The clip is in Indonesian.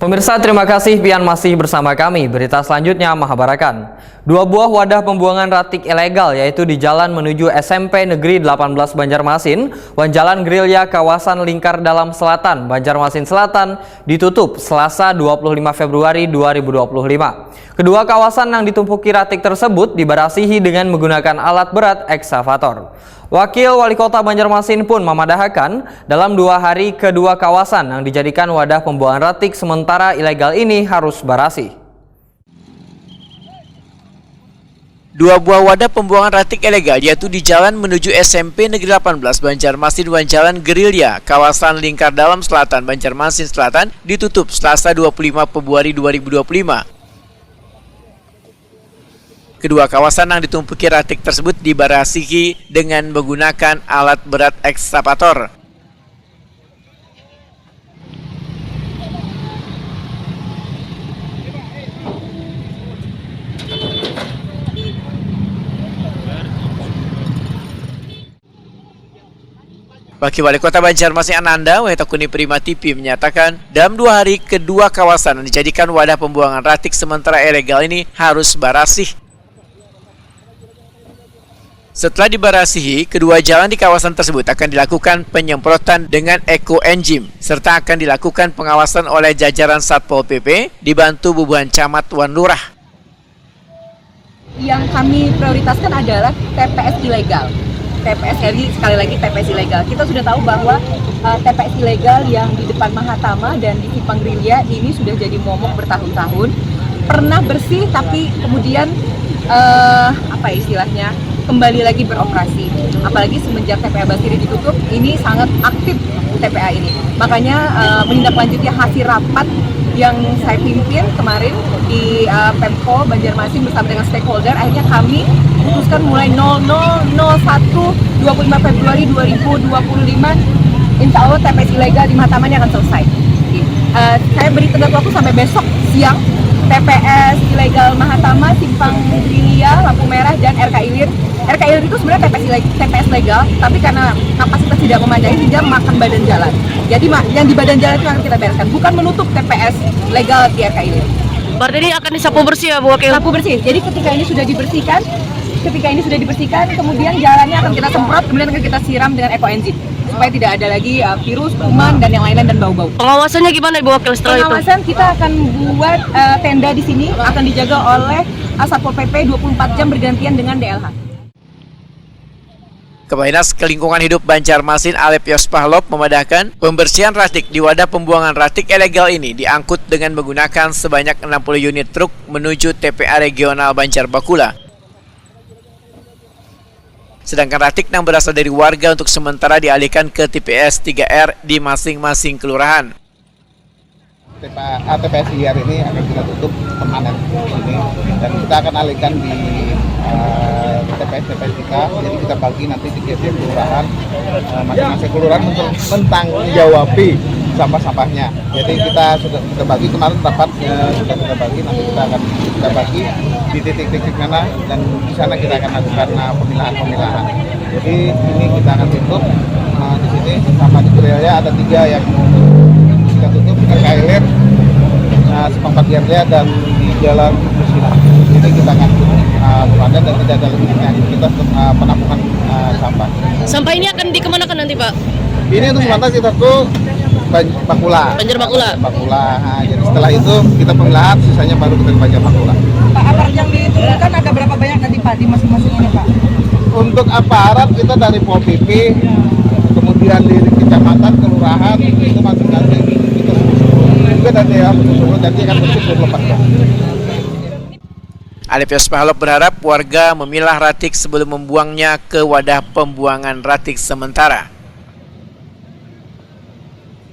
Pemirsa, terima kasih pian masih bersama kami. Berita selanjutnya Mahabarakan. Dua buah wadah pembuangan ratik ilegal yaitu di jalan menuju SMP Negeri 18 Banjarmasin, Jalan Gerilya kawasan Lingkar Dalam Selatan, Banjarmasin Selatan ditutup Selasa 25 Februari 2025. Kedua kawasan yang ditumpuki ratik tersebut dibarasihi dengan menggunakan alat berat ekskavator. Wakil Wali Kota Banjarmasin pun memadahkan dalam 2 hari kedua kawasan yang dijadikan wadah pembuangan ratik sementara ilegal ini harus barasih. Dua buah wadah pembuangan ratik ilegal yaitu di jalan menuju SMP Negeri 18 Banjarmasin dan Jalan Gerilya kawasan Lingkar Dalam Selatan Banjarmasin Selatan ditutup Selasa 25 Februari 2025. Kedua kawasan yang ditumpuki ratik tersebut dibarasihi dengan menggunakan alat berat ekskavator. Wakil Wali Kota Banjarmasin Ananda Wetakuni Prima TV menyatakan dalam 2 hari kedua kawasan yang dijadikan wadah pembuangan ratik sementara ilegal ini harus barasih. Setelah dibarasihi, kedua jalan di kawasan tersebut akan dilakukan penyemprotan dengan eco-enzim serta akan dilakukan pengawasan oleh jajaran Satpol PP dibantu Bubuhan Camat Wan Lurah. Yang kami prioritaskan adalah TPS ilegal. TPS sekali lagi TPS ilegal. Kita sudah tahu bahwa TPS ilegal yang di depan Mahatama dan di Simpang Gerilya ini sudah jadi momok bertahun-tahun. Pernah bersih tapi kemudian kembali lagi beroperasi. Apalagi semenjak TPA Basiri ditutup, ini sangat aktif TPA ini. Makanya menindaklanjuti hasil rapat yang saya pimpin kemarin di Pemko Banjarmasin bersama dengan stakeholder, akhirnya kami putuskan mulai 00.01 25 Februari 2025 insya Allah TPS ilegal di Mahatama ini akan selesai. Saya beri tenggat waktu sampai besok siang TPS ilegal Mahatama, Simpang Gerilya, Lampu Merah, dan RK Ilir. RK Ilir itu sebenarnya TPS legal, tapi karena kapasitas tidak memadai hingga makan badan jalan. Jadi yang di badan jalan itu akan kita bereskan, bukan menutup TPS legal di RK Ilir. Berarti ini akan disapu bersih ya Bu Wakil? Sapu bersih, jadi ketika ini sudah dibersihkan, kemudian jalannya akan kita semprot, kemudian akan kita siram dengan ekoenzim supaya tidak ada lagi virus, kuman, dan yang lain-lain dan bau-bau. Pengawasannya gimana Ibu Wakil setelah itu? Pengawasan kita akan buat tenda di sini, akan dijaga oleh Satpol PP 24 jam bergantian dengan DLH. Kepala Dinas Lingkungan Hidup Banjarmasin Alep Yospahlop memadahkan pembersihan ratik di wadah pembuangan ratik ilegal ini diangkut dengan menggunakan sebanyak 60 unit truk menuju TPA Regional Banjar Bakula. Sedangkan ratik yang berasal dari warga untuk sementara dialihkan ke TPS 3R di masing-masing kelurahan. TPS IR ini akan kita tutup permanen ini dan kita akan alihkan di TPS kita, jadi kita bagi nanti di tiap kelurahan, masing-masing kelurahan untuk mentanggung-jawabi sampah-sampahnya. Jadi kita bagi kemarin rapat sudah kita bagi, nanti kita bagi di titik-titik mana dan di sana kita akan lakukan pemilahan. Jadi ini kita akan tutup di sini sama di Gerilya ada 3 yang kita tutup, RK Ilir, Simpang Gerilya dan di Jalan Kusina. Ini kita akan tutup padan dan tidak ada lagi kita penampungan sampah. Sampah ini akan dikemanakan nanti Pak? Ini untuk sementara kita tuh Bakula. Banjar Bakula. Nah, jadi setelah itu kita pemilahan, sisanya baru kita ke Banjar Bakula. Pak, aparat yang diturunkan ada berapa banyak nanti Pak di masing-masing ini Pak? Untuk aparat kita dari Pol PP, kemudian di kecamatan, kelurahan itu masing-masing kita juga dari suruh nanti akan bersih 24 jam. Alep Yospahlop berharap warga memilah ratik sebelum membuangnya ke wadah pembuangan ratik sementara.